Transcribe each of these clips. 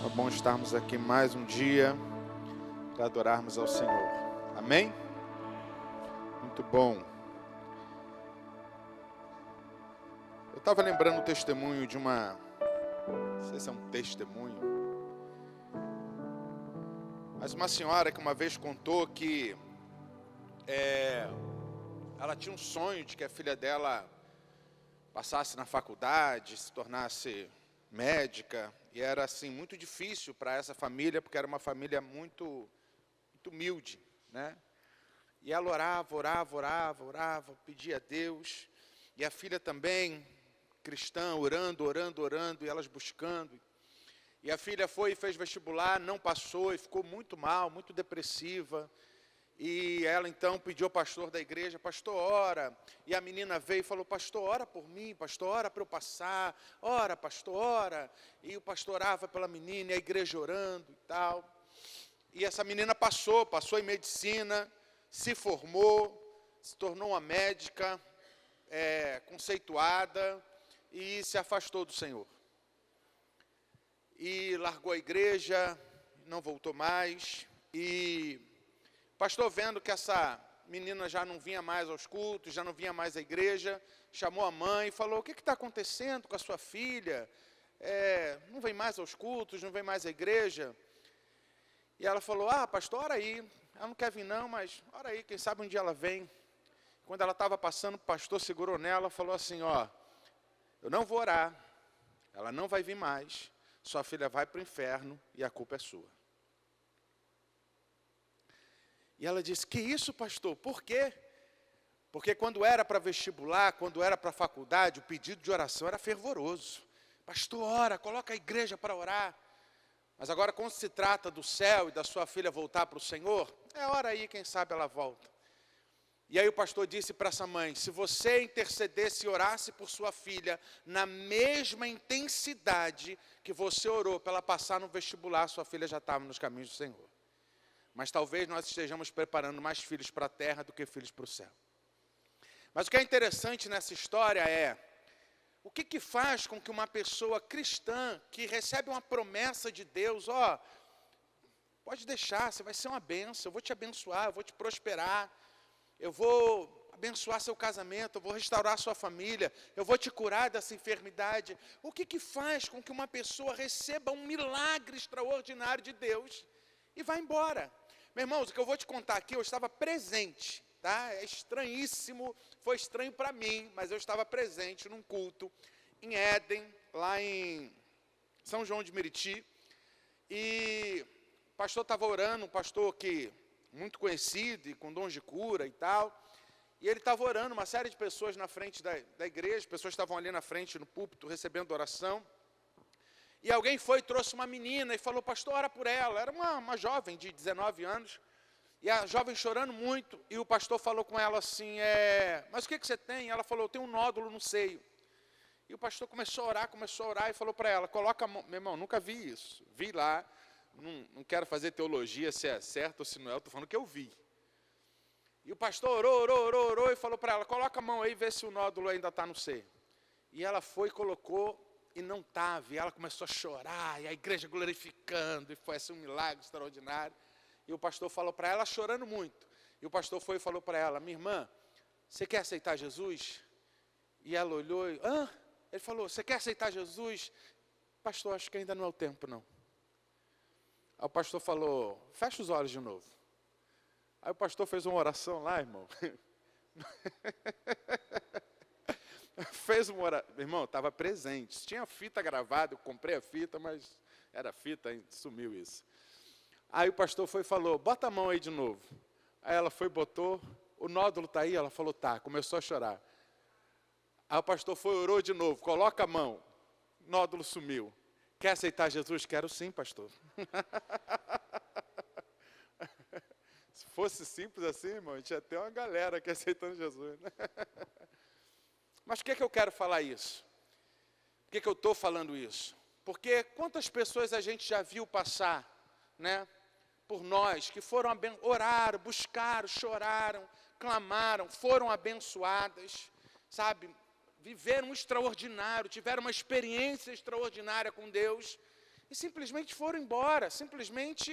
É bom estarmos aqui mais um dia para adorarmos ao Senhor. Amém? Muito bom. Eu estava lembrando o testemunho de uma... Não sei se é um testemunho. Mas uma senhora que uma vez contou que ela tinha um sonho de que a filha dela passasse na faculdade, se tornasse médica, e era assim muito difícil para essa família, porque era uma família muito humilde, né? E ela orava, pedia a Deus, e a filha também, cristã, orando, e elas buscando. E a filha foi e fez vestibular, não passou, e ficou muito mal, muito depressiva. E ela então pediu ao pastor da igreja: pastor, ora. E a menina veio e falou: pastor, ora por mim, pastor, ora para eu passar, ora, pastor, ora. E o pastor orava pela menina, e a igreja orando e tal. E essa menina passou em medicina, se formou, se tornou uma médica conceituada e se afastou do Senhor. E largou a igreja, não voltou mais. E o pastor, vendo que essa menina já não vinha mais aos cultos, já não vinha mais à igreja, chamou a mãe e falou: o que está acontecendo com a sua filha? Não vem mais aos cultos, não vem mais à igreja. E ela falou: pastor, ora aí. Ela não quer vir não, mas ora aí, quem sabe um dia ela vem. Quando ela estava passando, o pastor segurou nela e falou assim: eu não vou orar, ela não vai vir mais, sua filha vai para o inferno e a culpa é sua. E ela disse: que isso, pastor? Por quê? Porque quando era para vestibular, quando era para faculdade, o pedido de oração era fervoroso. Pastor, ora, coloca a igreja para orar. Mas agora, quando se trata do céu e da sua filha voltar para o Senhor, ora aí, quem sabe ela volta. E aí o pastor disse para essa mãe: se você intercedesse e orasse por sua filha na mesma intensidade que você orou para ela passar no vestibular, sua filha já estava nos caminhos do Senhor. Mas talvez nós estejamos preparando mais filhos para a terra do que filhos para o céu. Mas o que é interessante nessa história é: o que faz com que uma pessoa cristã, que recebe uma promessa de Deus, pode deixar, você vai ser uma bênção, eu vou te abençoar, eu vou te prosperar, eu vou abençoar seu casamento, eu vou restaurar sua família, eu vou te curar dessa enfermidade. O que faz com que uma pessoa receba um milagre extraordinário de Deus e vá embora? Meus irmãos, o que eu vou te contar aqui, eu estava presente, tá? É estranhíssimo, foi estranho para mim, mas eu estava presente num culto em Éden, lá em São João de Meriti, e o pastor estava orando, um pastor muito conhecido e com dons de cura e tal, e ele estava orando, uma série de pessoas na frente da igreja, pessoas estavam ali na frente, no púlpito, recebendo oração, e alguém foi e trouxe uma menina e falou: pastor, ora por ela. Era uma jovem de 19 anos, e a jovem chorando muito, e o pastor falou com ela assim: mas o que você tem? Ela falou: eu tenho um nódulo no seio. E o pastor começou a orar e falou para ela: coloca a mão. Meu irmão, nunca vi isso, vi lá, não quero fazer teologia se é certo ou se não é, eu estou falando que eu vi. E o pastor orou e falou para ela: coloca a mão aí e vê se o nódulo ainda está no seio. E ela foi, colocou, e não estava, e ela começou a chorar, e a igreja glorificando, e foi assim um milagre extraordinário. E o pastor falou para ela, chorando muito, e o pastor foi e falou para ela: minha irmã, você quer aceitar Jesus? E ela olhou e, ele falou: você quer aceitar Jesus? Pastor, acho que ainda não é o tempo, não. Aí o pastor falou: fecha os olhos de novo. Aí o pastor fez uma oração lá, irmão. Fez uma oração. Meu irmão, estava presente. Tinha fita gravada, eu comprei a fita, mas era fita, sumiu isso. Aí o pastor foi e falou: bota a mão aí de novo. Aí ela foi e botou: o nódulo está aí? Ela falou: tá. Começou a chorar. Aí o pastor foi e orou de novo: coloca a mão. O nódulo sumiu. Quer aceitar Jesus? Quero sim, pastor. Se fosse simples assim, irmão, a gente ia ter uma galera aqui aceitando Jesus, né? Mas por que eu quero falar isso? Por que eu estou falando isso? Porque quantas pessoas a gente já viu passar, né, por nós, que foram oraram, buscaram, choraram, clamaram, foram abençoadas, sabe, viveram um extraordinário, tiveram uma experiência extraordinária com Deus, e simplesmente foram embora, simplesmente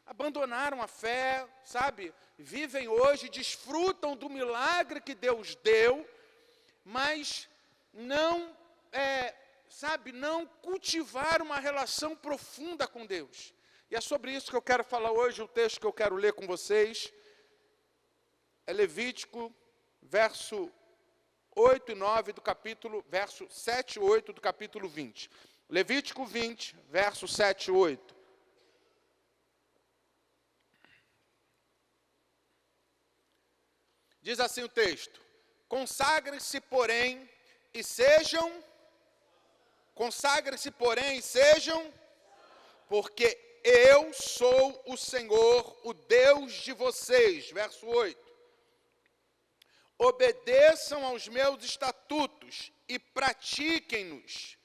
abandonaram a fé, sabe? Vivem hoje, desfrutam do milagre que Deus deu, mas não, não cultivaram uma relação profunda com Deus. E é sobre isso que eu quero falar hoje. O texto que eu quero ler com vocês é Levítico, verso 8 e 9 do capítulo, verso 7 e 8 do capítulo 20. Levítico 20, verso 7 e 8. Diz assim o texto: consagrem-se, porém, e sejam, porque eu sou o Senhor, o Deus de vocês. Verso 8. Obedeçam aos meus estatutos e pratiquem-nos.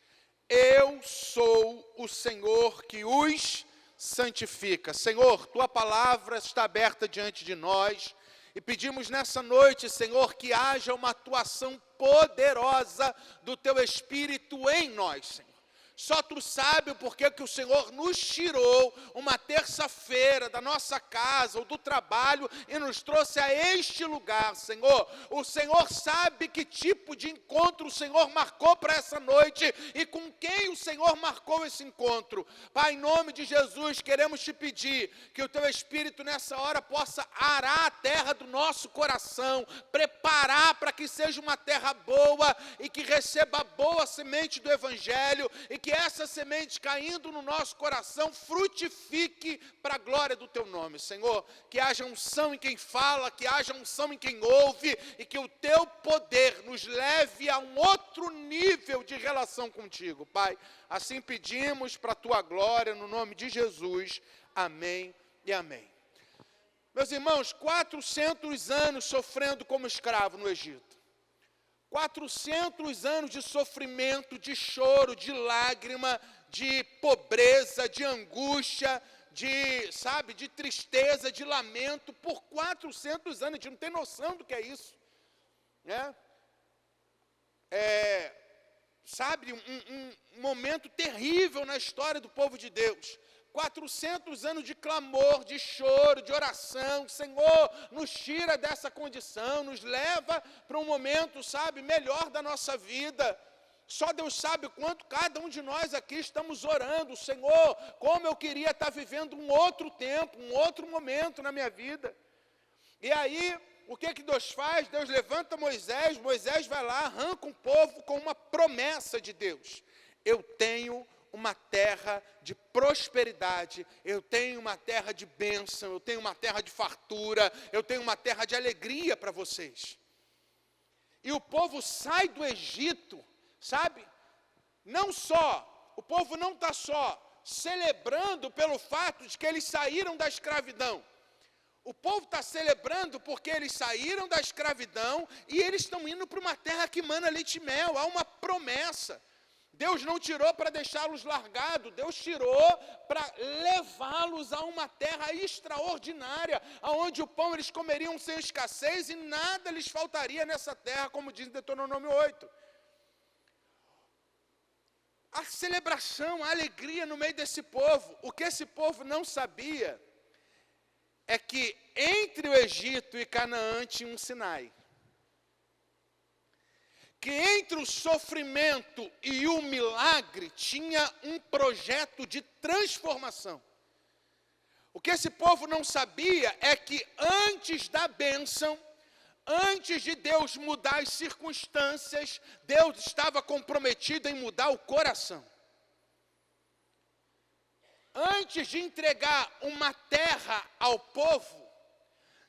Eu sou o Senhor que os santifica. Senhor, tua palavra está aberta diante de nós e pedimos nessa noite, Senhor, que haja uma atuação poderosa do teu Espírito em nós, Senhor. Só tu sabe o porquê que o Senhor nos tirou uma terça-feira da nossa casa ou do trabalho e nos trouxe a este lugar, Senhor. O Senhor sabe que tipo de encontro o Senhor marcou para essa noite e com quem o Senhor marcou esse encontro. Pai, em nome de Jesus, queremos te pedir que o teu Espírito nessa hora possa arar a terra do nosso coração, preparar para que seja uma terra boa e que receba a boa semente do Evangelho e que essa semente caindo no nosso coração frutifique para a glória do teu nome, Senhor. Que haja unção em quem fala, que haja unção em quem ouve e que o teu poder nos leve a um outro nível de relação contigo, Pai. Assim pedimos para a tua glória, no nome de Jesus. Amém e amém. Meus irmãos, 400 anos sofrendo como escravo no Egito. 400 anos de sofrimento, de choro, de lágrima, de pobreza, de angústia, de tristeza, de lamento, por 400 anos. A gente não tem noção do que é isso, né? Um momento terrível na história do povo de Deus. 400 anos de clamor, de choro, de oração. Senhor, nos tira dessa condição, nos leva para um momento, melhor da nossa vida. Só Deus sabe o quanto cada um de nós aqui estamos orando. Senhor, como eu queria estar vivendo um outro tempo, um outro momento na minha vida. E aí, o que Deus faz? Deus levanta Moisés, Moisés vai lá, arranca um povo com uma promessa de Deus. Eu tenho uma terra de prosperidade, eu tenho uma terra de bênção, eu tenho uma terra de fartura, eu tenho uma terra de alegria para vocês. E o povo sai do Egito, o povo não está só celebrando pelo fato de que eles saíram da escravidão. O povo está celebrando porque eles saíram da escravidão e eles estão indo para uma terra que mana leite e mel, há uma promessa. Deus não tirou para deixá-los largados, Deus tirou para levá-los a uma terra extraordinária, onde o pão eles comeriam sem escassez e nada lhes faltaria nessa terra, como diz Deuteronômio 8. A celebração, a alegria no meio desse povo. O que esse povo não sabia é que entre o Egito e Canaã tinha um Sinai. Que entre o sofrimento e o milagre tinha um projeto de transformação. O que esse povo não sabia é que antes da bênção, antes de Deus mudar as circunstâncias, Deus estava comprometido em mudar o coração. Antes de entregar uma terra ao povo,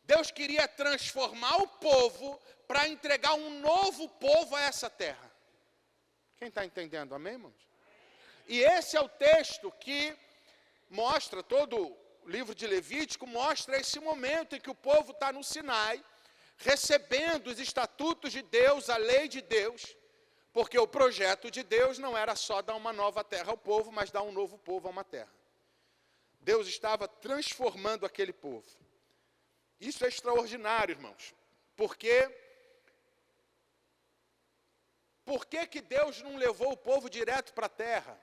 Deus queria transformar o povo para entregar um novo povo a essa terra. Quem está entendendo? Amém, irmãos? E esse é o texto que mostra, todo o livro de Levítico mostra esse momento em que o povo está no Sinai, recebendo os estatutos de Deus, a lei de Deus, porque o projeto de Deus não era só dar uma nova terra ao povo, mas dar um novo povo a uma terra. Deus estava transformando aquele povo. Isso é extraordinário, irmãos, porque Por que Deus não levou o povo direto para a terra?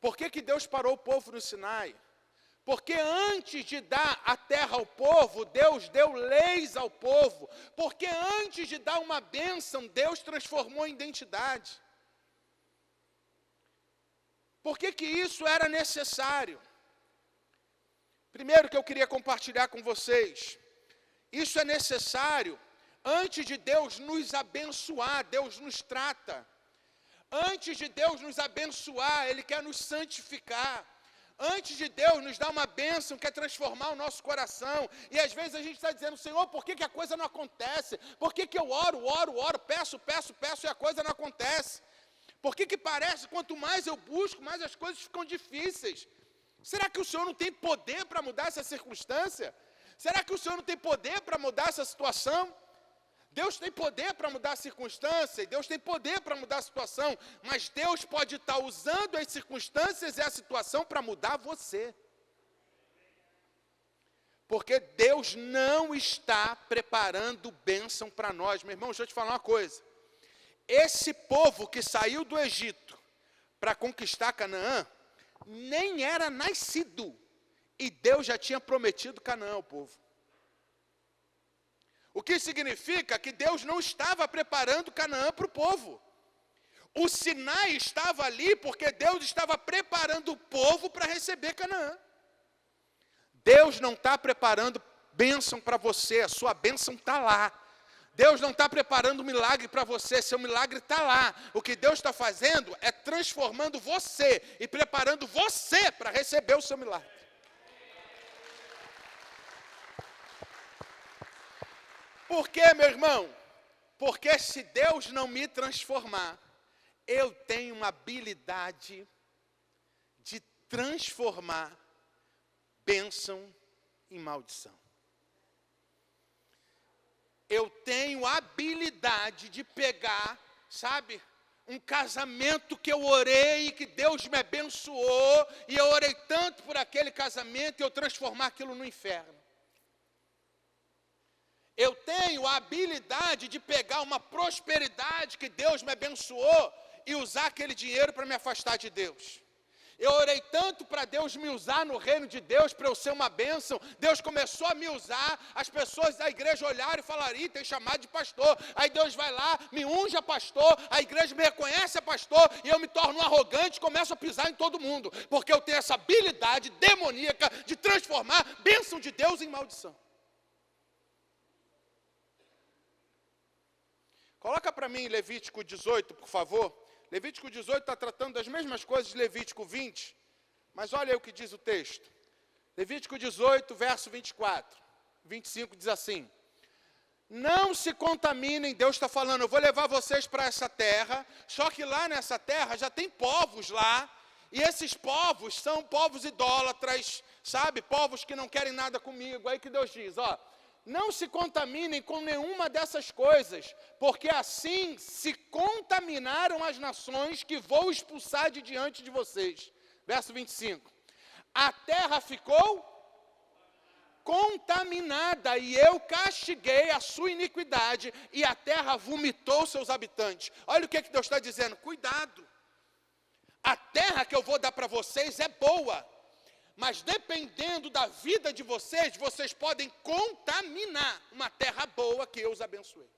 Por que Deus parou o povo no Sinai? Porque antes de dar a terra ao povo, Deus deu leis ao povo. Porque antes de dar uma bênção, Deus transformou em identidade. Por que isso era necessário? Primeiro que eu queria compartilhar com vocês, isso é necessário antes de Deus nos abençoar. Deus nos trata. Antes de Deus nos abençoar, Ele quer nos santificar. Antes de Deus nos dar uma bênção, quer transformar o nosso coração. E às vezes a gente está dizendo, Senhor, por que a coisa não acontece? Por que eu oro, peço e a coisa não acontece? Por que parece, quanto mais eu busco, mais as coisas ficam difíceis? Será que o Senhor não tem poder para mudar essa circunstância? Será que o Senhor não tem poder para mudar essa situação? Deus tem poder para mudar a circunstância, Deus tem poder para mudar a situação, mas Deus pode estar usando as circunstâncias e a situação para mudar você. Porque Deus não está preparando bênção para nós. Meu irmão, deixa eu te falar uma coisa. Esse povo que saiu do Egito para conquistar Canaã, nem era nascido, e Deus já tinha prometido Canaã ao povo. O que significa que Deus não estava preparando Canaã para o povo. O Sinai estava ali porque Deus estava preparando o povo para receber Canaã. Deus não está preparando bênção para você, a sua bênção está lá. Deus não está preparando um milagre para você, seu milagre está lá. O que Deus está fazendo é transformando você e preparando você para receber o seu milagre. Por quê, meu irmão? Porque se Deus não me transformar, eu tenho uma habilidade de transformar bênção em maldição. Eu tenho a habilidade de pegar, sabe, um casamento que eu orei, que Deus me abençoou, e eu orei tanto por aquele casamento, e eu transformar aquilo no inferno. Eu tenho a habilidade de pegar uma prosperidade que Deus me abençoou e usar aquele dinheiro para me afastar de Deus. Eu orei tanto para Deus me usar no reino de Deus, para eu ser uma bênção. Deus começou a me usar, as pessoas da igreja olharam e falaram, tem chamado de pastor. Aí Deus vai lá, me unge a pastor, a igreja me reconhece a pastor, e eu me torno arrogante e começo a pisar em todo mundo. Porque eu tenho essa habilidade demoníaca de transformar bênção de Deus em maldição. Coloca para mim Levítico 18, por favor. Levítico 18 está tratando das mesmas coisas de Levítico 20, mas olha aí o que diz o texto. Levítico 18, verso 24, 25 diz assim: não se contaminem, Deus está falando, eu vou levar vocês para essa terra, só que lá nessa terra já tem povos lá, e esses povos são povos idólatras, sabe, povos que não querem nada comigo. Aí que Deus diz, não se contaminem com nenhuma dessas coisas, porque assim se contaminaram as nações que vou expulsar de diante de vocês. Verso 25. A terra ficou contaminada, e eu castiguei a sua iniquidade, e a terra vomitou seus habitantes. Olha o que Deus está dizendo, cuidado. A terra que eu vou dar para vocês é boa, mas dependendo da vida de vocês, vocês podem contaminar uma terra boa que eu os abençoei.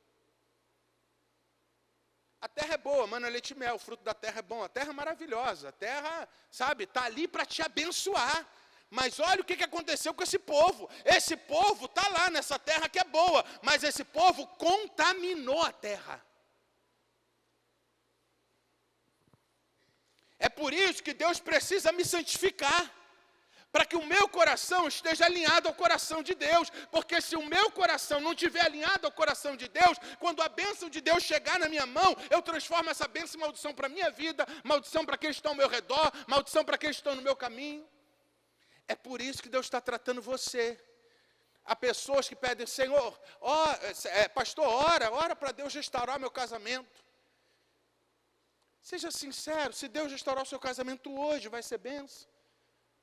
A terra é boa, mano, leite e mel, o fruto da terra é bom, a terra é maravilhosa, a terra, sabe, está ali para te abençoar. Mas olha o que aconteceu com esse povo. Esse povo está lá nessa terra que é boa, mas esse povo contaminou a terra. É por isso que Deus precisa me santificar, para que o meu coração esteja alinhado ao coração de Deus, porque se o meu coração não estiver alinhado ao coração de Deus, quando a bênção de Deus chegar na minha mão, eu transformo essa bênção em maldição para a minha vida, maldição para aqueles que estão ao meu redor, maldição para aqueles que estão no meu caminho. É por isso que Deus está tratando você. Há pessoas que pedem, Senhor, pastor, ora para Deus restaurar meu casamento. Seja sincero, se Deus restaurar o seu casamento hoje, vai ser bênção?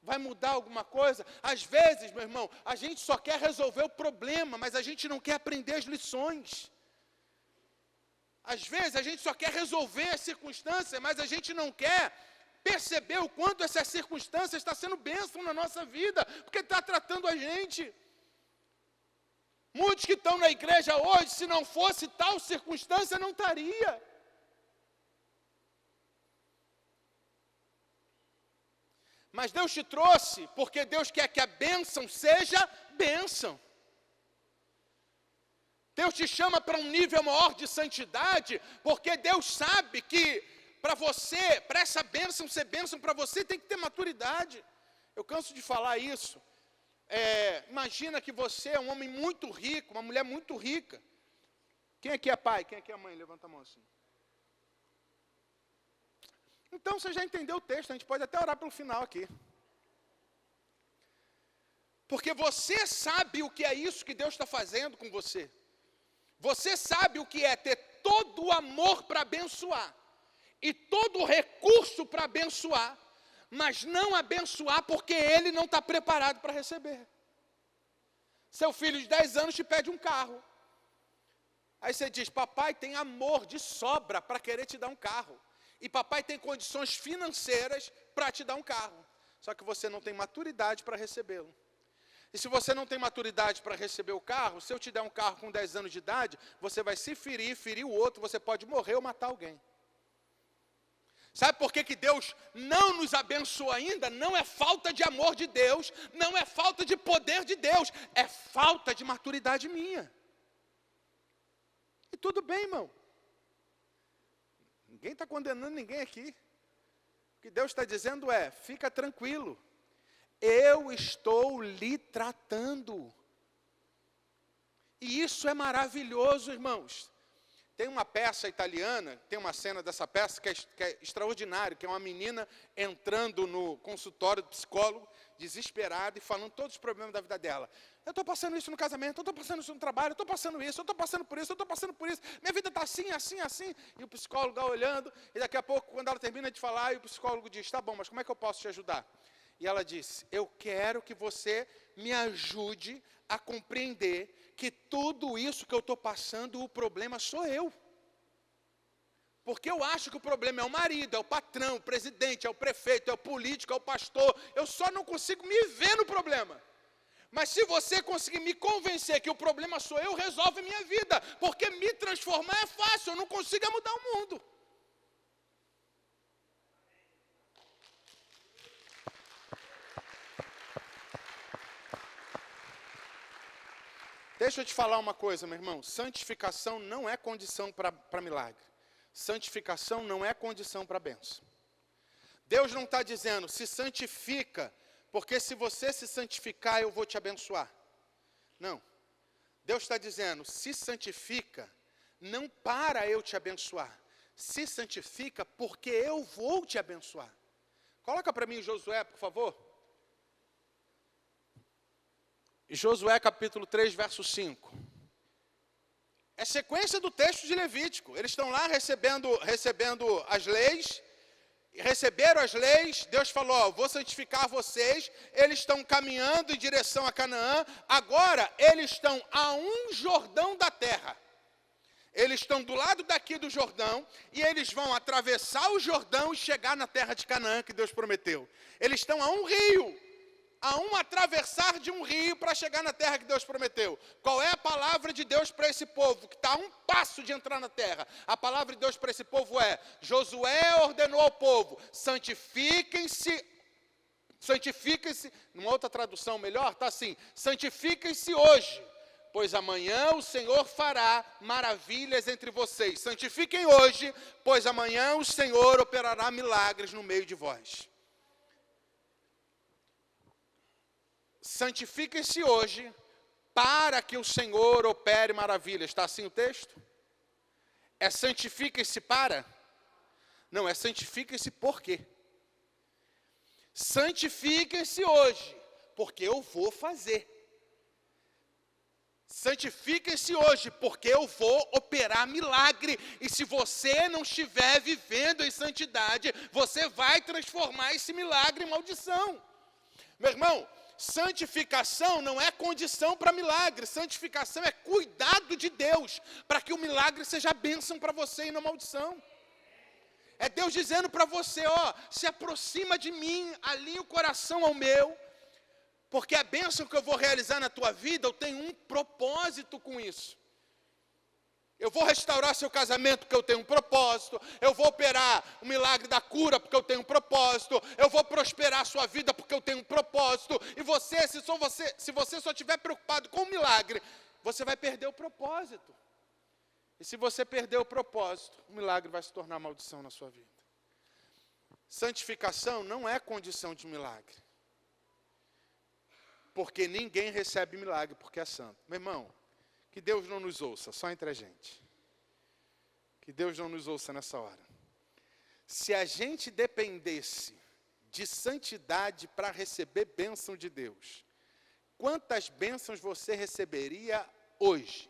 Vai mudar alguma coisa? Às vezes, meu irmão, a gente só quer resolver o problema, mas a gente não quer aprender as lições. Às vezes a gente só quer resolver as circunstâncias, mas a gente não quer perceber o quanto essa circunstância está sendo bênção na nossa vida, porque está tratando a gente. Muitos que estão na igreja hoje, se não fosse tal circunstância, não estaria. Mas Deus te trouxe, porque Deus quer que a bênção seja bênção. Deus te chama para um nível maior de santidade, porque Deus sabe que para você, para essa bênção ser bênção para você, tem que ter maturidade. Eu canso de falar isso. Imagina que você é um homem muito rico, uma mulher muito rica. Quem aqui é pai? Quem aqui é mãe? Levanta a mão assim. Então você já entendeu o texto, a gente pode até orar pelo final aqui. Porque você sabe o que é isso que Deus está fazendo com você. Você sabe o que é ter todo o amor para abençoar e todo o recurso para abençoar, mas não abençoar porque ele não está preparado para receber. Seu filho de 10 anos te pede um carro. Aí você diz, papai tem amor de sobra para querer te dar um carro. E papai tem condições financeiras para te dar um carro. Só que você não tem maturidade para recebê-lo. E se você não tem maturidade para receber o carro, se eu te der um carro com 10 anos de idade, você vai se ferir, ferir o outro, você pode morrer ou matar alguém. Sabe por que Deus não nos abençoa ainda? Não é falta de amor de Deus, não é falta de poder de Deus, é falta de maturidade minha. E tudo bem, irmão. Ninguém está condenando ninguém aqui. O que Deus está dizendo é, fica tranquilo. Eu estou lhe tratando. E isso é maravilhoso, irmãos. Tem uma peça italiana, tem uma cena dessa peça que é extraordinário, que é uma menina entrando no consultório do psicólogo, desesperada e falando todos os problemas da vida dela. Eu estou passando isso no casamento, eu estou passando isso no trabalho, eu estou passando isso, eu estou passando por isso, eu estou passando por isso. Minha vida está assim, assim, assim. E o psicólogo está olhando, e daqui a pouco, quando ela termina de falar, o psicólogo diz, tá bom, mas como é que eu posso te ajudar? E ela disse, eu quero que você me ajude a compreender que tudo isso que eu estou passando, o problema sou eu. Porque eu acho que o problema é o marido, é o patrão, o presidente, é o prefeito, é o político, é o pastor. Eu só não consigo me ver no problema. Mas se você conseguir me convencer que o problema sou eu, resolve minha vida. Porque me transformar é fácil, eu não consigo mudar o mundo. Deixa eu te falar uma coisa, meu irmão. Santificação não é condição para milagre. Santificação não é condição para bênção. Deus não está dizendo, se santifica, porque se você se santificar, eu vou te abençoar. Não. Deus está dizendo, se santifica, não para eu te abençoar. Se santifica, porque eu vou te abençoar. Coloca para mim Josué, por favor. Josué capítulo 3, verso 5. É sequência do texto de Levítico. Eles estão lá recebendo as leis, receberam as leis, Deus falou, ó, vou santificar vocês, eles estão caminhando em direção a Canaã, agora eles estão a um Jordão da terra. Eles estão do lado daqui do Jordão, e eles vão atravessar o Jordão e chegar na terra de Canaã que Deus prometeu. Eles estão a um rio. A um atravessar de um rio para chegar na terra que Deus prometeu. Qual é a palavra de Deus para esse povo, que está a um passo de entrar na terra? A palavra de Deus para esse povo é, Josué ordenou ao povo, santifiquem-se, numa outra tradução melhor, está assim, santifiquem-se hoje, pois amanhã o Senhor fará maravilhas entre vocês. Santifiquem hoje, pois amanhã o Senhor operará milagres no meio de vós. Santifiquem-se hoje, para que o Senhor opere maravilhas. Está assim o texto? É santifiquem-se para? Não, é santifiquem-se por quê? Santifiquem-se hoje, porque eu vou fazer. Santifiquem-se hoje, porque eu vou operar milagre. E se você não estiver vivendo em santidade, você vai transformar esse milagre em maldição. Meu irmão, santificação não é condição para milagre. Santificação é cuidado de Deus para que o milagre seja bênção para você e não maldição. É Deus dizendo para você, ó, se aproxima de mim, alinha o coração ao meu, porque a bênção que eu vou realizar na tua vida, eu tenho um propósito com isso. Eu vou restaurar seu casamento porque eu tenho um propósito. Eu vou operar o milagre da cura porque eu tenho um propósito. Eu vou prosperar a sua vida porque eu tenho um propósito. E você, se você só estiver preocupado com o milagre, você vai perder o propósito. E se você perder o propósito, o milagre vai se tornar maldição na sua vida. Santificação não é condição de milagre. Porque ninguém recebe milagre porque é santo. Meu irmão, que Deus não nos ouça, só entre a gente. Que Deus não nos ouça nessa hora. Se a gente dependesse de santidade para receber bênção de Deus, quantas bênçãos você receberia hoje?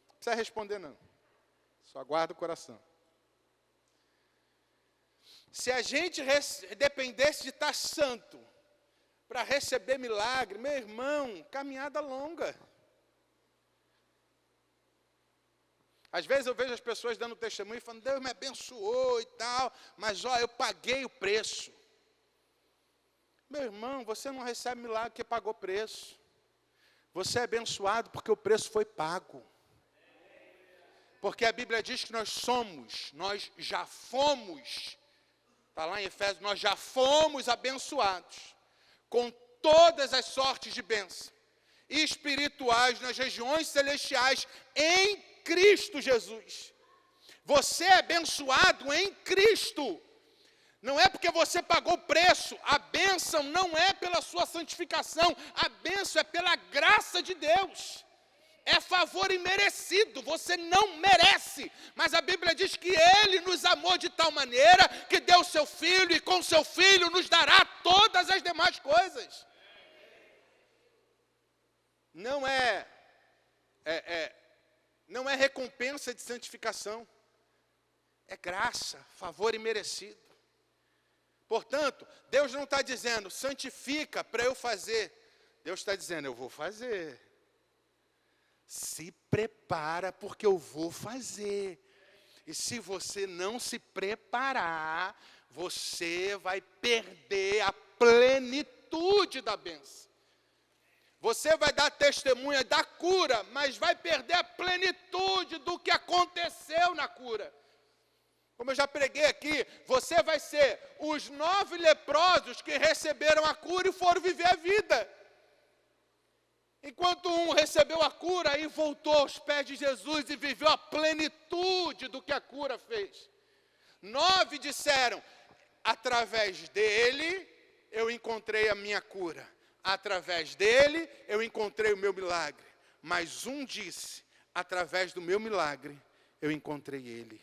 Não precisa responder não. Só guarda o coração. Se a gente dependesse de estar santo para receber milagre, meu irmão, caminhada longa. Às vezes eu vejo as pessoas dando testemunho e falando, Deus me abençoou e tal, mas ó, eu paguei o preço. Meu irmão, você não recebe milagre porque pagou preço. Você é abençoado porque o preço foi pago. Porque a Bíblia diz que nós já fomos, está lá em Efésios, nós já fomos abençoados com todas as sortes de bênção espirituais nas regiões celestiais em Cristo Jesus. Você é abençoado em Cristo. Não é porque você pagou preço. A bênção não é pela sua santificação. A bênção é pela graça de Deus. É favor imerecido. Você não merece. Mas a Bíblia diz que Ele nos amou de tal maneira que deu o seu Filho e com seu Filho nos dará todas as demais coisas. Não é recompensa de santificação. É graça, favor imerecido. Portanto, Deus não está dizendo, santifica para eu fazer. Deus está dizendo, eu vou fazer. Se prepara porque eu vou fazer. E se você não se preparar, você vai perder a plenitude da bênção. Você vai dar testemunha da cura, mas vai perder a plenitude do que aconteceu na cura. Como eu já preguei aqui, você vai ser os 9 leprosos que receberam a cura e foram viver a vida. Enquanto um recebeu a cura e voltou aos pés de Jesus e viveu a plenitude do que a cura fez. 9 disseram, através dele eu encontrei a minha cura. Através dele eu encontrei o meu milagre. Mas um disse, através do meu milagre eu encontrei ele.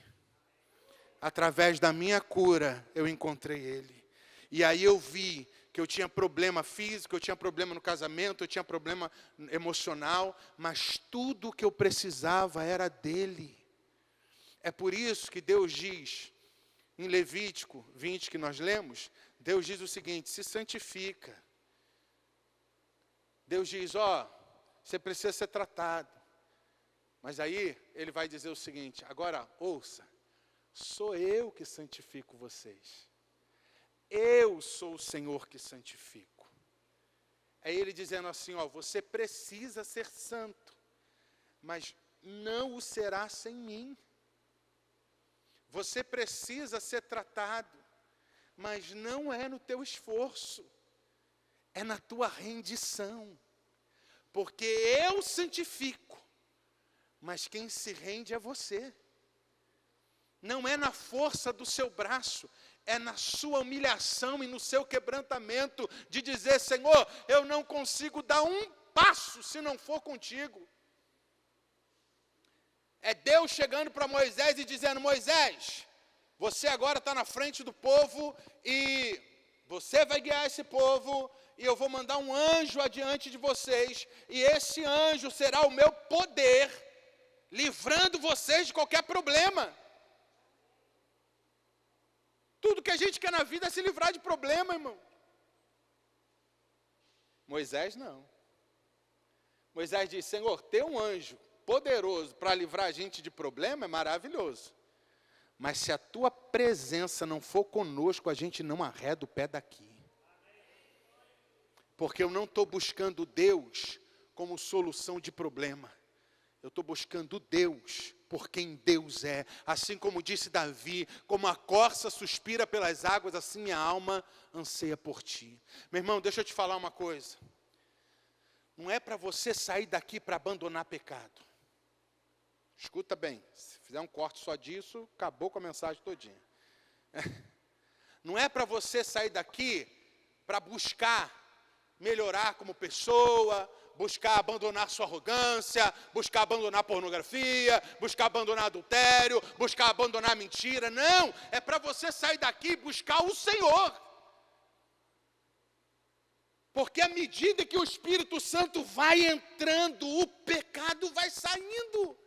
Através da minha cura, eu encontrei Ele. E aí eu vi que eu tinha problema físico, eu tinha problema no casamento, eu tinha problema emocional, mas tudo o que eu precisava era dEle. É por isso que Deus diz, em Levítico 20 que nós lemos, Deus diz o seguinte, se santifica. Deus diz, ó, você precisa ser tratado. Mas aí Ele vai dizer o seguinte, agora ouça. Sou eu que santifico vocês. Eu sou o Senhor que santifico. É Ele dizendo assim, ó, você precisa ser santo, mas não o será sem mim. Você precisa ser tratado, mas não é no teu esforço, é na tua rendição. Porque eu santifico, mas quem se rende é você. Não é na força do seu braço, é na sua humilhação e no seu quebrantamento de dizer, Senhor, eu não consigo dar um passo se não for contigo. É Deus chegando para Moisés e dizendo, Moisés, você agora está na frente do povo e você vai guiar esse povo e eu vou mandar um anjo adiante de vocês e esse anjo será o meu poder, livrando vocês de qualquer problema. Tudo que a gente quer na vida é se livrar de problema, irmão. Moisés não. Moisés diz, Senhor, ter um anjo poderoso para livrar a gente de problema é maravilhoso. Mas se a tua presença não for conosco, a gente não arreda o pé daqui. Porque eu não estou buscando Deus como solução de problema. Eu estou buscando Deus por quem Deus é. Assim como disse Davi, como a corça suspira pelas águas, assim minha alma anseia por ti. Meu irmão, deixa eu te falar uma coisa. Não é para você sair daqui para abandonar pecado. Escuta bem, se fizer um corte só disso, acabou com a mensagem todinha. Não é para você sair daqui para buscar melhorar como pessoa, buscar abandonar sua arrogância, buscar abandonar pornografia, buscar abandonar adultério, buscar abandonar mentira. Não, é para você sair daqui e buscar o Senhor. Porque à medida que o Espírito Santo vai entrando, o pecado vai saindo.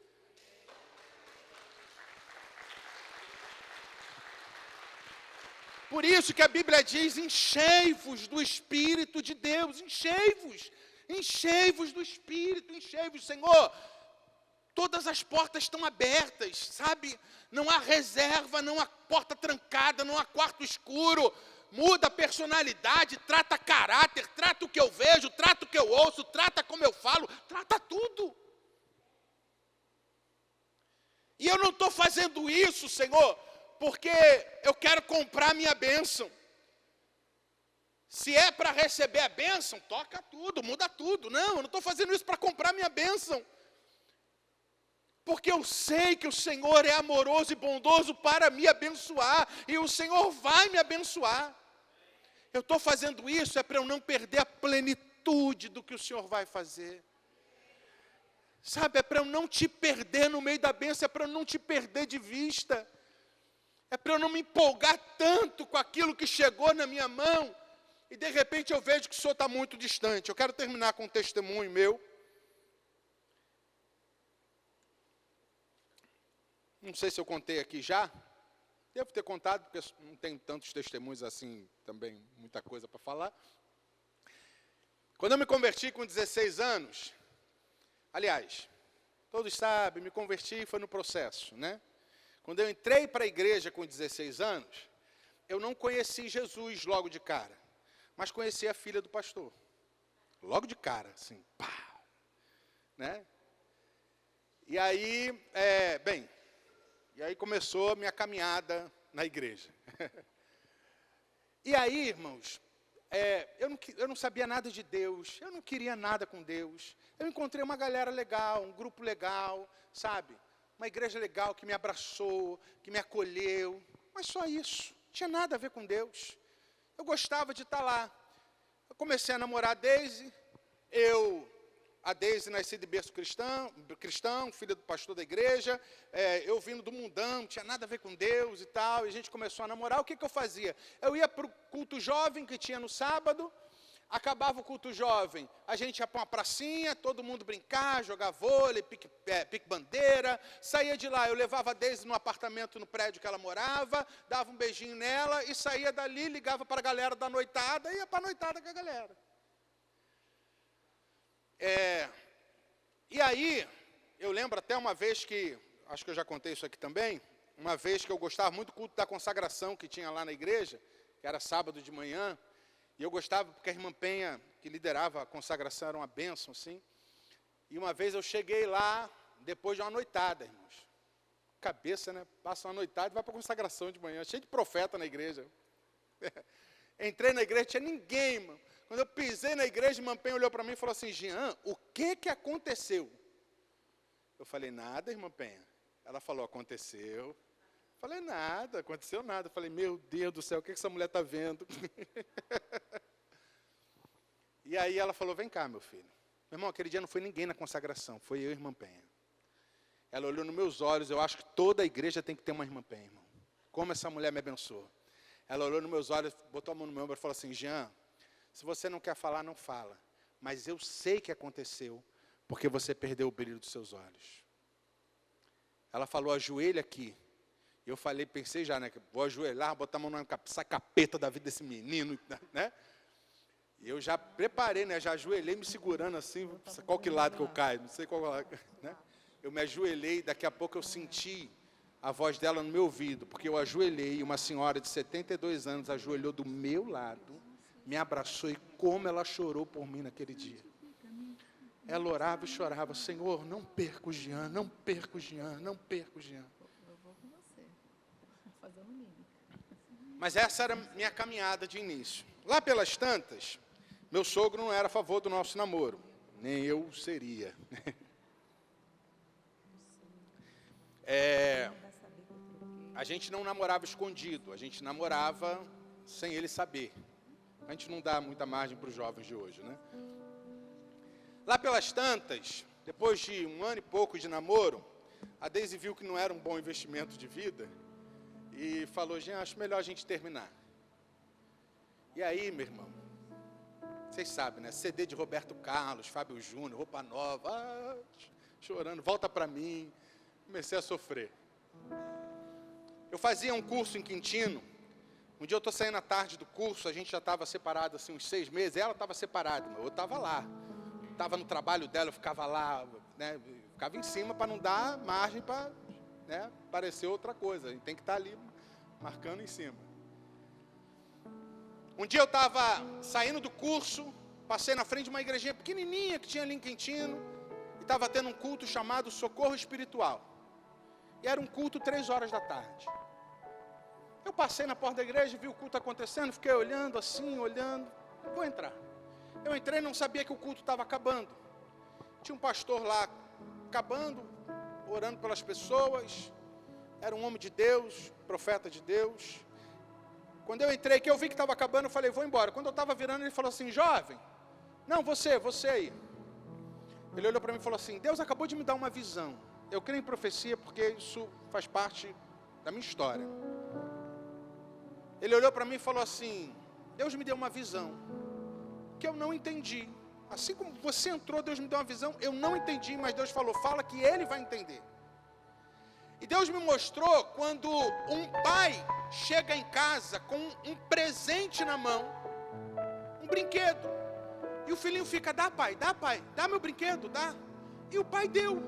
Por isso que a Bíblia diz, enchei-vos do Espírito de Deus, enchei-vos do Espírito, enchei-vos, Senhor. Todas as portas estão abertas, sabe? Não há reserva, não há porta trancada, não há quarto escuro. Muda a personalidade, trata caráter, trata o que eu vejo, trata o que eu ouço, trata como eu falo, trata tudo. E eu não estou fazendo isso, Senhor, porque eu quero comprar minha bênção. Se é para receber a bênção, toca tudo, muda tudo. Não, eu não estou fazendo isso para comprar minha bênção. Porque eu sei que o Senhor é amoroso e bondoso para me abençoar. E o Senhor vai me abençoar. Eu estou fazendo isso é para eu não perder a plenitude do que o Senhor vai fazer. Sabe, é para eu não te perder no meio da bênção, é para eu não te perder de vista. É para eu não me empolgar tanto com aquilo que chegou na minha mão. E de repente eu vejo que o Senhor está muito distante. Eu quero terminar com um testemunho meu. Não sei se eu contei aqui já. Devo ter contado, porque não tenho tantos testemunhos assim, também, muita coisa para falar. Quando eu me converti com 16 anos, aliás, todos sabem, me converti foi no processo, né? Quando eu entrei para a igreja com 16 anos, eu não conheci Jesus logo de cara, mas conheci a filha do pastor. Logo de cara, assim, pá, né? E aí, e aí começou a minha caminhada na igreja. E aí, irmãos, eu não sabia nada de Deus, eu não queria nada com Deus. Eu encontrei uma galera legal, um grupo legal, sabe? Uma igreja legal que me abraçou, que me acolheu. Mas só isso, não tinha nada a ver com Deus. Eu gostava de estar lá. Eu comecei a namorar a Deise, a Deise nasci de berço cristão, filha do pastor da igreja, eu vindo do mundão, não tinha nada a ver com Deus e tal, e a gente começou a namorar. O que eu fazia? Eu ia para o culto jovem que tinha no sábado, acabava o culto jovem, a gente ia para uma pracinha, todo mundo brincar, jogar vôlei, pique-bandeira, saía de lá, eu levava a Deise no apartamento, no prédio que ela morava, dava um beijinho nela e saía dali, ligava para a galera da noitada, e ia para a noitada com a galera. E aí, eu lembro até uma vez que, acho que eu já contei isso aqui também, uma vez que eu gostava muito do culto da consagração que tinha lá na igreja, que era sábado de manhã, e eu gostava porque a irmã Penha, que liderava a consagração, era uma bênção, assim. E uma vez eu cheguei lá, depois de uma noitada, irmãos. Cabeça, né? Passa uma noitada e vai para a consagração de manhã, cheio de profeta na igreja. Entrei na igreja, não tinha ninguém, irmão. Quando eu pisei na igreja, a irmã Penha olhou para mim e falou assim, Jean, o que aconteceu? Eu falei, nada, irmã Penha. Ela falou, aconteceu. Eu falei, nada, aconteceu nada. Eu falei, meu Deus do céu, o que essa mulher está vendo? E aí ela falou, vem cá, meu filho. Meu irmão, aquele dia não foi ninguém na consagração, foi eu e a irmã Penha. Ela olhou nos meus olhos, eu acho que toda a igreja tem que ter uma irmã Penha, irmão. Como essa mulher me abençoou. Ela olhou nos meus olhos, botou a mão no meu ombro e falou assim, Jean, se você não quer falar, não fala. Mas eu sei que aconteceu, porque você perdeu o brilho dos seus olhos. Ela falou, ajoelha aqui. Eu falei, pensei já, né, que vou ajoelhar, botar a mão nessa capeta da vida desse menino, né? E eu já preparei, né, já ajoelhei me segurando assim, qual que lado que eu caio, não sei qual lado, né? Eu me ajoelhei, daqui a pouco eu senti a voz dela no meu ouvido, porque eu ajoelhei, e uma senhora de 72 anos ajoelhou do meu lado, me abraçou, e como ela chorou por mim naquele dia. Ela orava e chorava, Senhor, não perca o Jean, não perca o Jean, não perca o Jean. Eu vou com você, fazendo mímica. Mas essa era a minha caminhada de início. Lá pelas tantas, meu sogro não era a favor do nosso namoro, nem eu seria. A gente não namorava escondido, a gente namorava sem ele saber. A gente não dá muita margem para os jovens de hoje, né? Lá pelas tantas, depois de 1 ano e pouco de namoro, a Deise viu que não era um bom investimento de vida e falou, gente, acho melhor a gente terminar. E aí, meu irmão, vocês sabem, né? CD de Roberto Carlos, Fábio Júnior, roupa nova, chorando, volta para mim. Comecei a sofrer. Eu fazia um curso em Quintino. Um dia eu estou saindo à tarde do curso, a gente já estava separado assim uns 6 meses, ela estava separada, mas eu estava lá. Estava no trabalho dela, eu ficava lá, né, ficava em cima para não dar margem para, né, parecer outra coisa. A gente tem que estar ali marcando em cima. Um dia eu estava saindo do curso, passei na frente de uma igrejinha pequenininha que tinha ali em Quintino, e estava tendo um culto chamado Socorro Espiritual. E era um culto 3 horas da tarde. Eu passei na porta da igreja, vi o culto acontecendo, fiquei olhando assim, olhando, vou entrar. Eu entrei e não sabia que o culto estava acabando. Tinha um pastor lá, acabando, orando pelas pessoas. Era um homem de Deus, profeta de Deus. Quando eu entrei, que eu vi que estava acabando, eu falei, vou embora. Quando eu estava virando, ele falou assim, jovem, não, você aí. Ele olhou para mim e falou assim, Deus acabou de me dar uma visão. Eu creio em profecia porque isso faz parte da minha história. Ele olhou para mim e falou assim, Deus me deu uma visão que eu não entendi. Assim como você entrou, Deus me deu uma visão, eu não entendi, mas Deus falou, fala que Ele vai entender. E Deus me mostrou quando um pai chega em casa com um presente na mão, um brinquedo. E o filhinho fica, dá pai, dá meu brinquedo, dá. E o pai deu.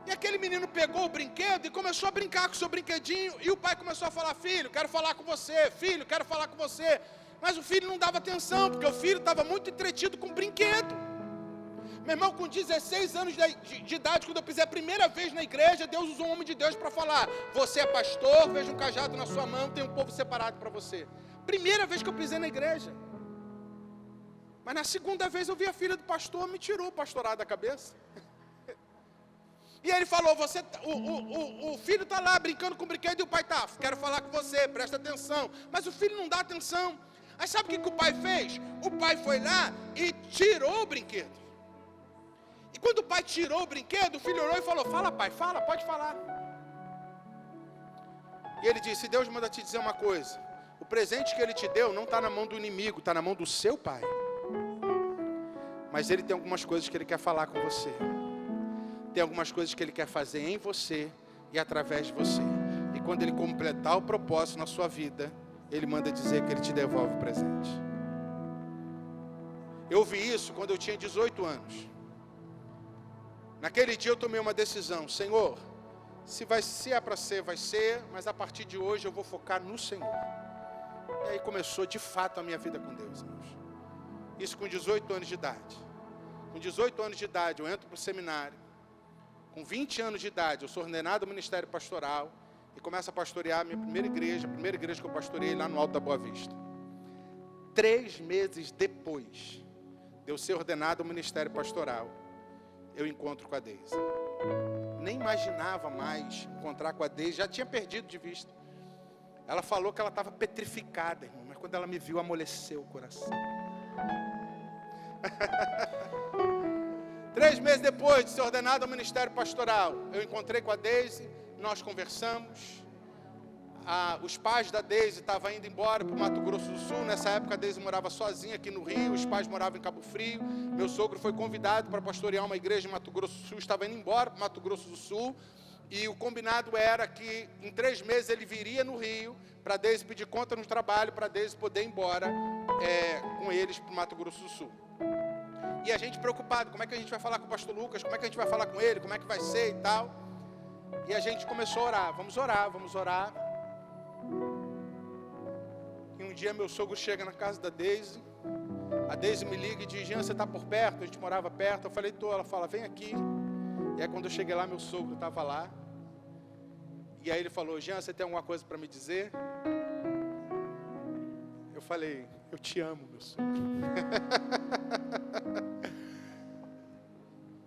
E aquele menino pegou o brinquedo e começou a brincar com o seu brinquedinho. E o pai começou a falar, filho, quero falar com você, filho, quero falar com você. Mas o filho não dava atenção, porque o filho estava muito entretido com o brinquedo. Meu irmão, com 16 anos de idade, quando eu pisei a primeira vez na igreja, Deus usou um homem de Deus para falar, você é pastor, veja um cajado na sua mão, tem um povo separado para você. Primeira vez que eu pisei na igreja. Mas na segunda vez eu vi a filha do pastor, me tirou o pastorado da cabeça. E ele falou, o filho está lá brincando com o brinquedo e o pai está, quero falar com você, presta atenção. Mas o filho não dá atenção. Aí sabe o que o pai fez? O pai foi lá e tirou o brinquedo. E quando o pai tirou o brinquedo, o filho olhou e falou, fala pai, fala, pode falar. E ele disse, Deus manda te dizer uma coisa, o presente que ele te deu não está na mão do inimigo, está na mão do seu pai. Mas ele tem algumas coisas que ele quer falar com você. Tem algumas coisas que ele quer fazer em você e através de você. E quando ele completar o propósito na sua vida, ele manda dizer que ele te devolve o presente. Eu ouvi isso quando eu tinha 18 anos. Naquele dia eu tomei uma decisão. Senhor, se é para ser, vai ser. Mas a partir de hoje eu vou focar no Senhor. E aí começou de fato a minha vida com Deus, irmãos. Isso com 18 anos de idade. Com 18 anos de idade eu entro para o seminário. Com 20 anos de idade, eu sou ordenado ao ministério pastoral e começo a pastorear a minha primeira igreja que eu pastoreei lá no Alto da Boa Vista. 3 meses depois de eu ser ordenado ao ministério pastoral, eu encontro com a Deise. Nem imaginava mais encontrar com a Deise, já tinha perdido de vista. Ela falou que ela estava petrificada, irmão, mas quando ela me viu, amoleceu o coração. 3 meses depois de ser ordenado ao ministério pastoral, eu encontrei com a Deise, nós conversamos. Os pais da Deise estavam indo embora para o Mato Grosso do Sul. Nessa época a Deise morava sozinha aqui no Rio, os pais moravam em Cabo Frio. Meu sogro foi convidado para pastorear uma igreja em Mato Grosso do Sul, estava indo embora para o Mato Grosso do Sul. E o combinado era que em 3 meses ele viria no Rio, para a Deise pedir conta no trabalho, para a Deise poder ir embora com eles para o Mato Grosso do Sul. E a gente preocupado, como é que a gente vai falar com o pastor Lucas, como é que a gente vai falar com ele, como é que vai ser e tal. E a gente começou a orar, vamos orar, vamos orar. E um dia meu sogro chega na casa da Deise. A Deise me liga e diz: Jean, você está por perto? A gente morava perto. Eu falei: tô. Ela fala: vem aqui. E aí quando eu cheguei lá, meu sogro estava lá. E aí ele falou: Jean, você tem alguma coisa para me dizer? Eu falei: eu te amo, meu sogro.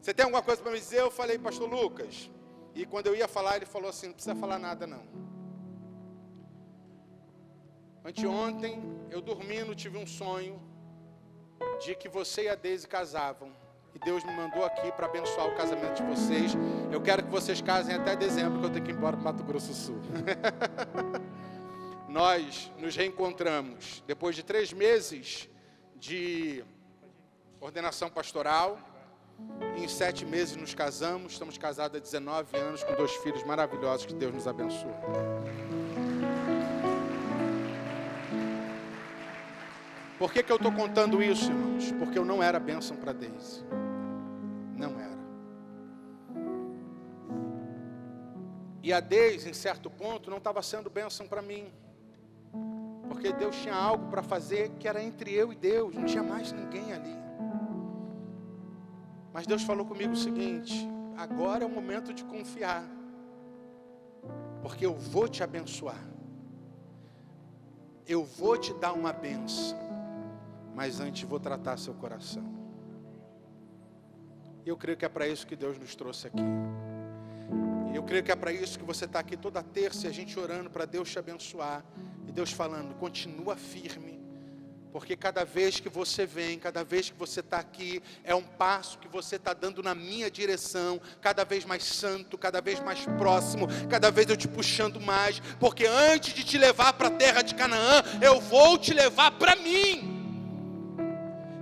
Você tem alguma coisa para me dizer? Eu falei: pastor Lucas. E quando eu ia falar, ele falou assim: não precisa falar nada não. Anteontem, eu dormindo, tive um sonho de que você e a Deise casavam. E Deus me mandou aqui para abençoar o casamento de vocês. Eu quero que vocês casem até dezembro, que eu tenho que ir embora para Mato Grosso do Sul. Nós nos reencontramos depois de 3 meses de ordenação pastoral. Em 7 meses nos casamos. Estamos casados há 19 anos com 2 filhos maravilhosos que Deus nos abençoe. Por que eu estou contando isso, irmãos? Porque eu não era bênção para Deise. Não era. E a Deise, em certo ponto, não estava sendo bênção para mim. Porque Deus tinha algo para fazer que era entre eu e Deus. Não tinha mais ninguém ali. Mas Deus falou comigo o seguinte: agora é o momento de confiar. Porque eu vou te abençoar. Eu vou te dar uma bênção. Mas antes vou tratar seu coração. Eu creio que é para isso que Deus nos trouxe aqui. Eu creio que é para isso que você está aqui toda terça e a gente orando para Deus te abençoar. E Deus falando: continua firme. Porque cada vez que você vem, cada vez que você está aqui, é um passo que você está dando na minha direção, cada vez mais santo, cada vez mais próximo, cada vez eu te puxando mais, porque antes de te levar para a terra de Canaã, eu vou te levar para mim.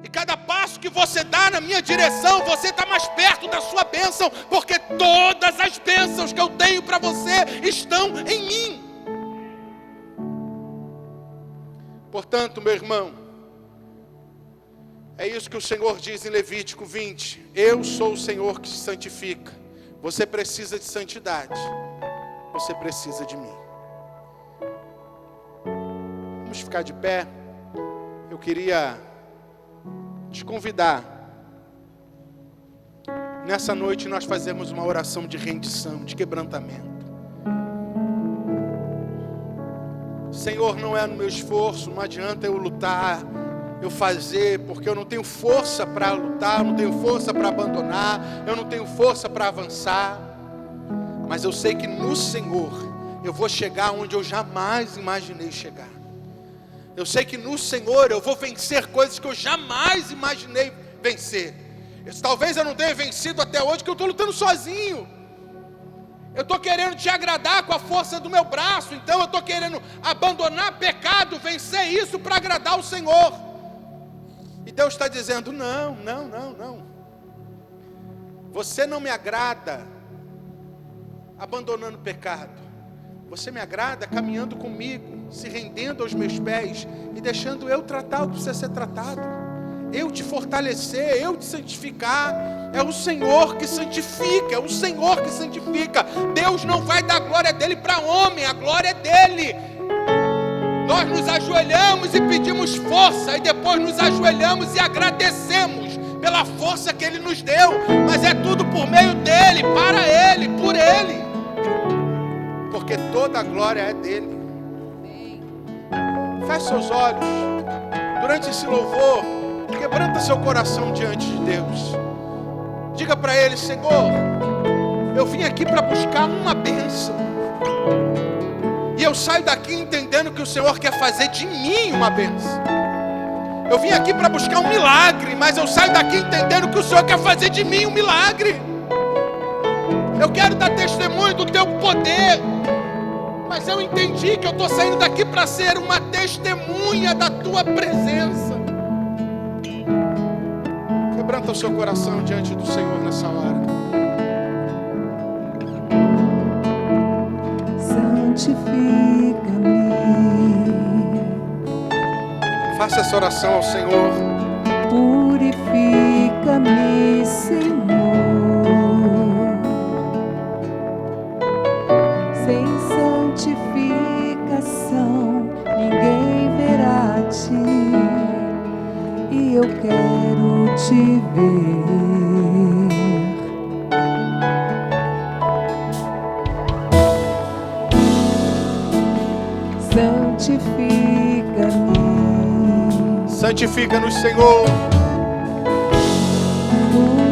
E cada passo que você dá na minha direção, você está mais perto da sua bênção, porque todas as bênçãos que eu tenho para você estão em mim. Portanto, meu irmão, é isso que o Senhor diz em Levítico 20. Eu sou o Senhor que te santifica. Você precisa de santidade. Você precisa de mim. Vamos ficar de pé. Eu queria te convidar. Nessa noite nós fazemos uma oração de rendição, de quebrantamento. Senhor, não é no meu esforço, não adianta eu lutar, eu fazer, porque eu não tenho força para lutar, eu não tenho força para abandonar, eu não tenho força para avançar. Mas eu sei que no Senhor eu vou chegar onde eu jamais imaginei chegar. Eu sei que no Senhor eu vou vencer coisas que eu jamais imaginei vencer. Talvez eu não tenha vencido até hoje, porque eu estou lutando sozinho. Eu estou querendo te agradar com a força do meu braço. Então eu estou querendo abandonar pecado, vencer isso para agradar o Senhor. E Deus está dizendo: não. Você não me agrada abandonando pecado. Você me agrada caminhando comigo, se rendendo aos meus pés e deixando eu tratar o que precisa ser tratado. Eu te fortalecer, eu te santificar. É o Senhor que santifica, é o Senhor que santifica. Deus não vai dar a glória dele para homem, a glória é dele. Nós nos ajoelhamos e pedimos força, e depois nos ajoelhamos e agradecemos pela força que ele nos deu, mas é tudo por meio dele, para ele, por ele, porque toda a glória é dele. Feche seus olhos. Durante esse louvor, quebranta seu coração diante de Deus. Diga para ele: Senhor, eu vim aqui para buscar uma bênção. E eu saio daqui entendendo que o Senhor quer fazer de mim uma bênção. Eu vim aqui para buscar um milagre, mas eu saio daqui entendendo que o Senhor quer fazer de mim um milagre. Eu quero dar testemunho do teu poder, mas eu entendi que eu estou saindo daqui para ser uma testemunha da tua presença. Quebranta o seu coração diante do Senhor nessa hora. Santifica-me. Faça essa oração ao Senhor. Purifica-me, Senhor. e eu quero te ver. Santifica-me, Santifica-nos, Senhor.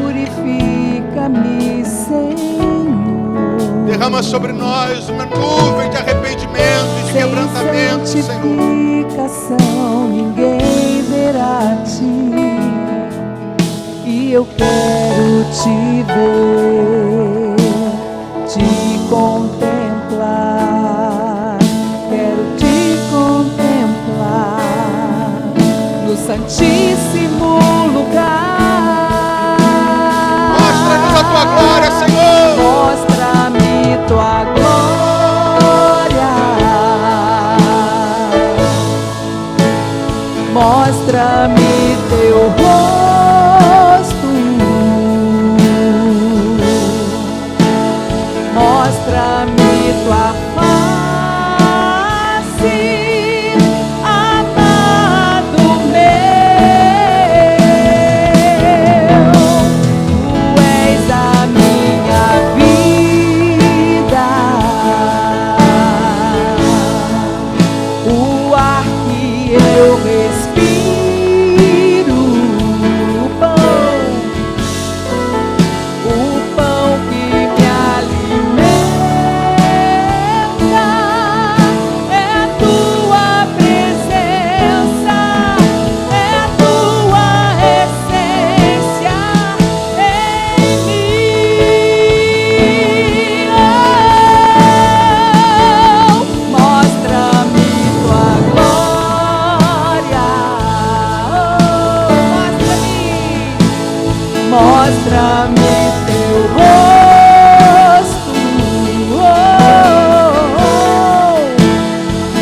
purifica-me, Senhor. Derrama sobre nós uma nuvem de arrependimento e de quebrantamento, Sem Senhor. santificação ninguém verá a ti, e eu quero te ver, te contemplar, quero te contemplar no santíssimo lugar. Mostra-nos a tua glória, Senhor. Mostra-me tua glória. Mostra-me teu rosto. Mostra-me tua face, amado meu. Tu és a minha vida, o ar que eu respiro, o pão que me alimenta, é tua presença, é tua essência em mim. Mostra-me tua glória. Mostra-me teu rosto.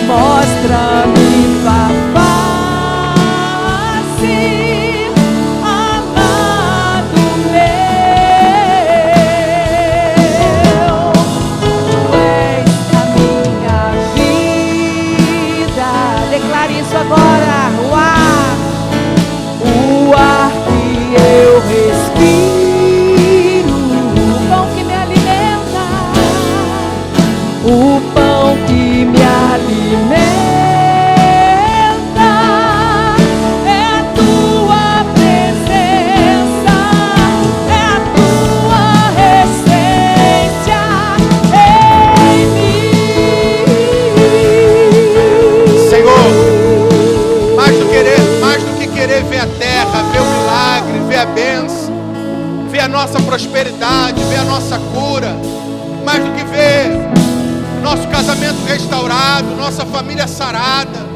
Mostra-me tua face, amado meu. Tu és a minha vida. Declare isso agora. O ar que eu respiro, o pão que me alimenta, o pão que me alimenta, é a tua presença, é a tua essência em mim. Senhor, mais do que querer ver a terra, ver o milagre, ver a bênção, ver a nossa prosperidade, ver a nossa cura, mais do que ver nosso casamento restaurado, nossa família sarada,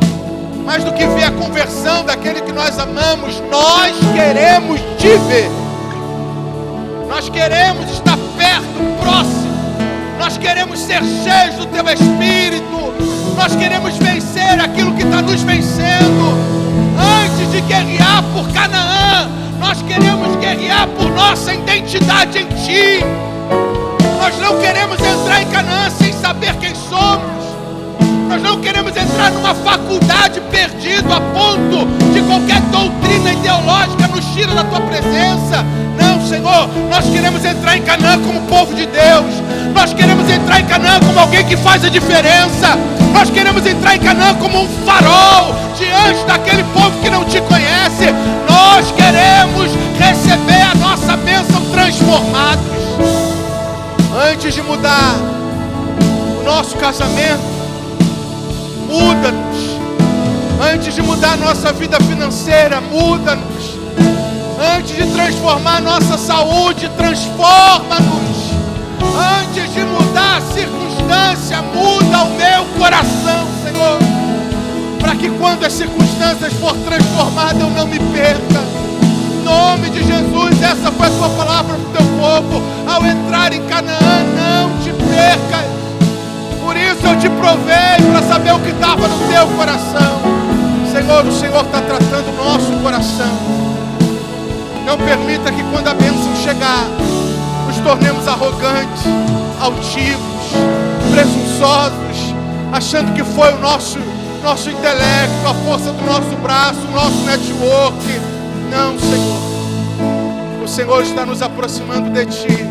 mais do que ver a conversão daquele que nós amamos, nós queremos te ver. Nós queremos estar perto, próximo. Nós queremos ser cheios do teu Espírito. Nós queremos vencer aquilo que está nos vencendo. Antes de guerrear por Canaã, nós queremos guerrear por nossa identidade em ti. Nós não queremos entrar em Canaã sem saber quem somos. Nós não queremos entrar numa faculdade perdido a ponto de qualquer doutrina ideológica nos tira da tua presença. Não, Senhor, nós queremos entrar em Canaã como povo de Deus. Nós queremos entrar em Canaã como alguém que faz a diferença. Nós queremos entrar em Canaã como um farol diante daquele povo que não te conhece. Nós queremos receber a nossa bênção transformados. Antes de mudar o nosso casamento, muda-nos. Antes de mudar a nossa vida financeira, muda-nos. Antes de transformar a nossa saúde, transforma-nos. Antes de mudar a circunstância, muda o meu coração, Senhor. Para que quando as circunstâncias for transformadas, eu não me perca. Em nome de Jesus, essa foi a tua palavra para o teu povo. Ao entrar em Canaã, não te percas. Por isso eu te provei para saber o que estava no teu coração. Senhor, o Senhor está tratando o nosso coração. Não permita que quando a bênção chegar, nos tornemos arrogantes, altivos, presunçosos, achando que foi o nosso intelecto, a força do nosso braço, o nosso network, Não, Senhor. O Senhor está nos aproximando de Ti,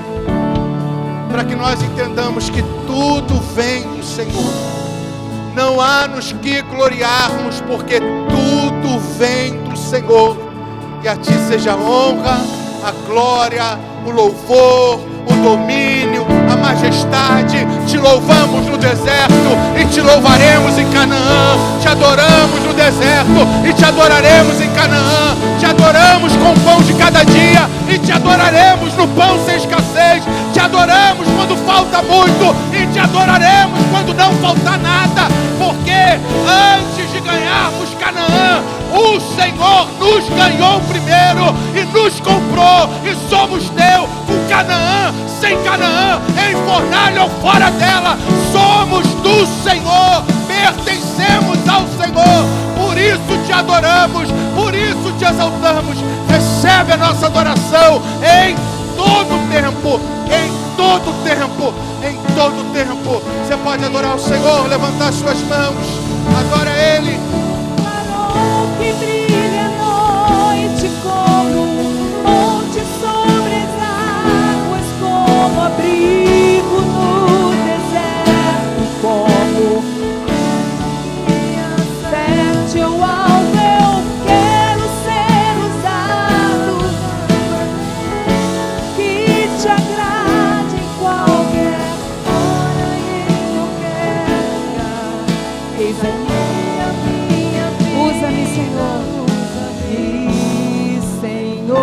para que nós entendamos que tudo vem do Senhor. Não há nos que gloriarmos, porque tudo vem do Senhor. E a Ti seja a honra, a glória, o louvor, o domínio, a majestade. Te louvamos no deserto e te louvaremos em Canaã. Te adoramos no deserto e te adoraremos em Canaã. Te adoramos com o pão de cada dia e te adoraremos no pão sem escassez. Te adoramos quando falta muito e te adoraremos quando não faltar nada. Porque antes de ganharmos Canaã, o Senhor nos ganhou primeiro e nos comprou, e somos teu. Com Canaã, sem Canaã, em fornalha ou fora dela, somos do Senhor, pertencemos ao Senhor. Por isso te adoramos, por isso te exaltamos. Recebe a nossa adoração em todo tempo, em todo tempo, em todo tempo. Você pode adorar o Senhor, levantar suas mãos, adora Ele. Que brilha a noite como monte sobre as águas, como abrigo no deserto, como fértil alvo. Eu quero ser usado, que te agrade em qualquer hora e em qualquer lugar. Eis usa-me, Senhor, usa-me, Senhor,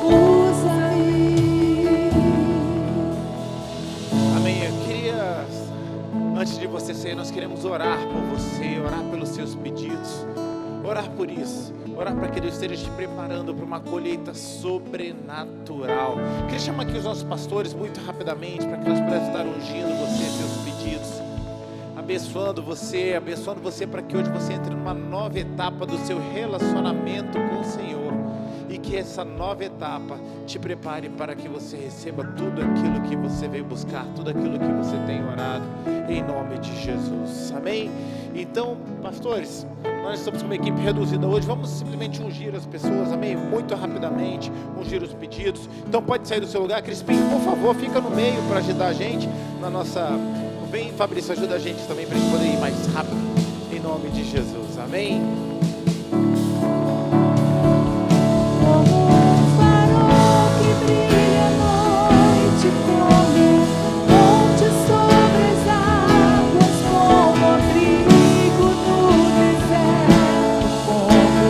usa-me. Amém. Eu queria, antes de você sair, nós queremos orar por você, orar pelos seus pedidos, orar por isso, orar para que Deus esteja te preparando para uma colheita sobrenatural. Queria chamar aqui os nossos pastores muito rapidamente, para que nós pudéssemos estar ungindo você, seus pedidos, abençoando você para que hoje você entre numa nova etapa do seu relacionamento com o Senhor, e que essa nova etapa te prepare para que você receba tudo aquilo que você veio buscar, tudo aquilo que você tem orado, em nome de Jesus, amém? Então, pastores, nós estamos com uma equipe reduzida hoje, vamos simplesmente ungir as pessoas, amém? Muito rapidamente, ungir os pedidos. Então pode sair do seu lugar. Crispim, por favor, fica no meio para ajudar a gente na nossa... Vem, Fabrício, ajuda a gente também para a gente poder ir mais rápido, em nome de Jesus, amém? Como um farol que brilha à noite, como monte sobre as águas, como abrigo no deserto, como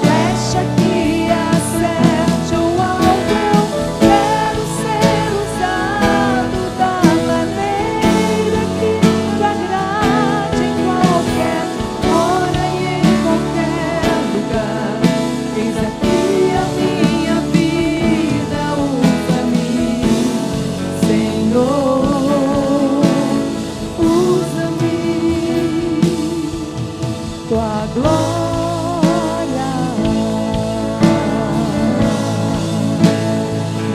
flecha que acerte o alvo. Eu quero ser usado da maneira que te agrade em qualquer hora e em qualquer lugar. Eis aqui a minha vida, usa-me, Senhor, usa-me, tua glória,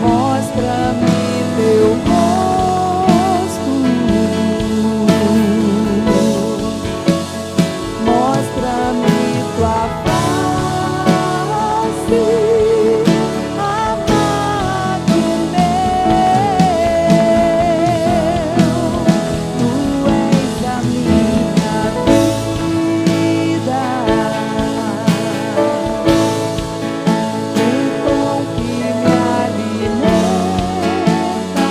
mostra-me teu rosto, mostra-me tua face, amado meu. Tu és a minha vida, o pão que me alimenta,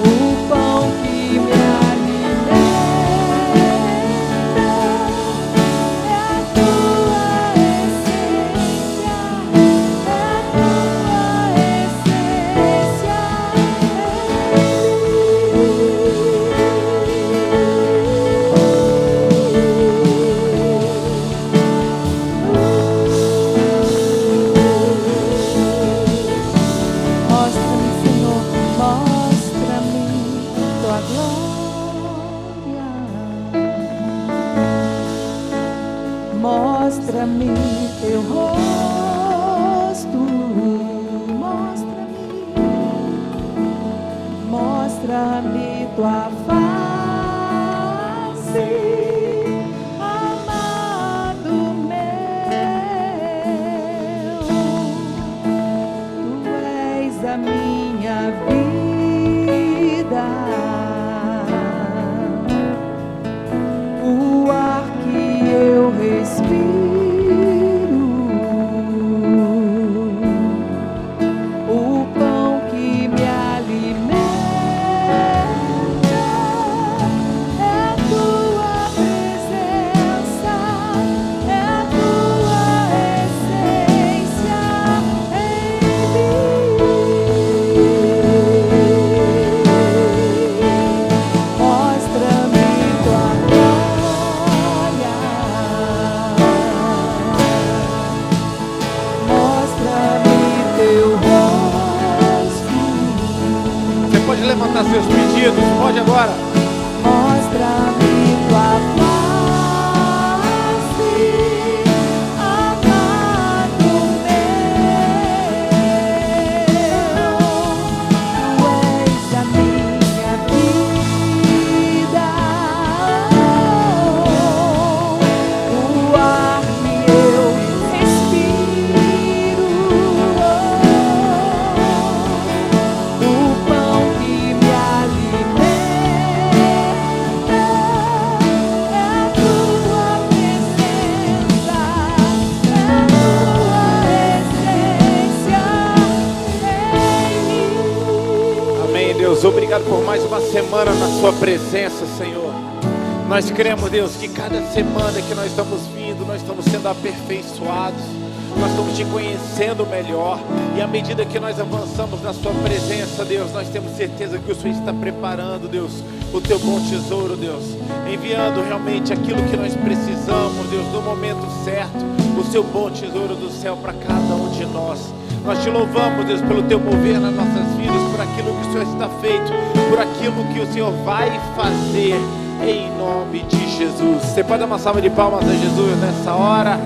o pão que me alimenta. É a tua essência, é a tua essência, Mostra-me, Senhor, mostra-me tua glória, mostra-me teu rosto, mostra-me tua face, obrigado por mais uma semana na sua presença, Senhor. Nós cremos, Deus, que cada semana que nós estamos vindo, nós estamos sendo aperfeiçoados, nós estamos te conhecendo melhor, e à medida que nós avançamos na sua presença, Deus, nós temos certeza que o Senhor está preparando, Deus, o teu bom tesouro, Deus, enviando realmente aquilo que nós precisamos, Deus, no momento certo, o seu bom tesouro do céu para cada um de nós. Nós te louvamos, Deus, pelo teu mover nas nossas vidas, por aquilo que o Senhor está feito, por aquilo que o Senhor vai fazer, em nome de Jesus. Você pode dar uma salva de palmas a Jesus nessa hora?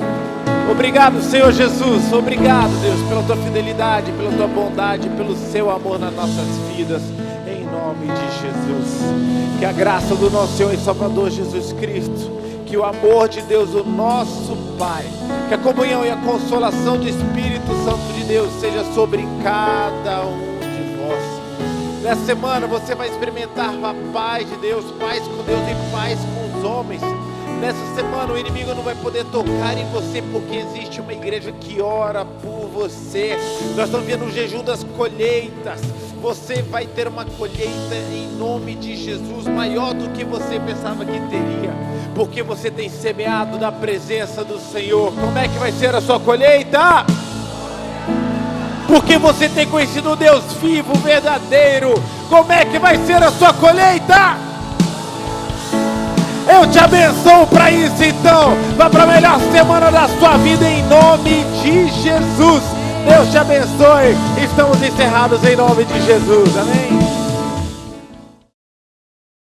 Obrigado, Senhor Jesus. Obrigado, Deus, pela tua fidelidade, pela tua bondade, pelo seu amor nas nossas vidas, em nome de Jesus. Que a graça do nosso Senhor e Salvador Jesus Cristo, que o amor de Deus, o nosso Pai, que a comunhão e a consolação do Espírito Santo de Deus seja sobre cada um de vós. Nessa semana você vai experimentar a paz de Deus, paz com Deus e paz com os homens. Nessa semana o inimigo não vai poder tocar em você, porque existe uma igreja que ora por você. Nós estamos vendo o jejum das colheitas. Você vai ter uma colheita em nome de Jesus, maior do que você pensava que teria, porque você tem semeado na presença do Senhor. Como é que vai ser a sua colheita? Porque você tem conhecido o Deus vivo, verdadeiro. Como é que vai ser a sua colheita? Eu te abençoo para isso, então. Vá para a melhor semana da sua vida em nome de Jesus. Deus te abençoe. Estamos encerrados em nome de Jesus. Amém.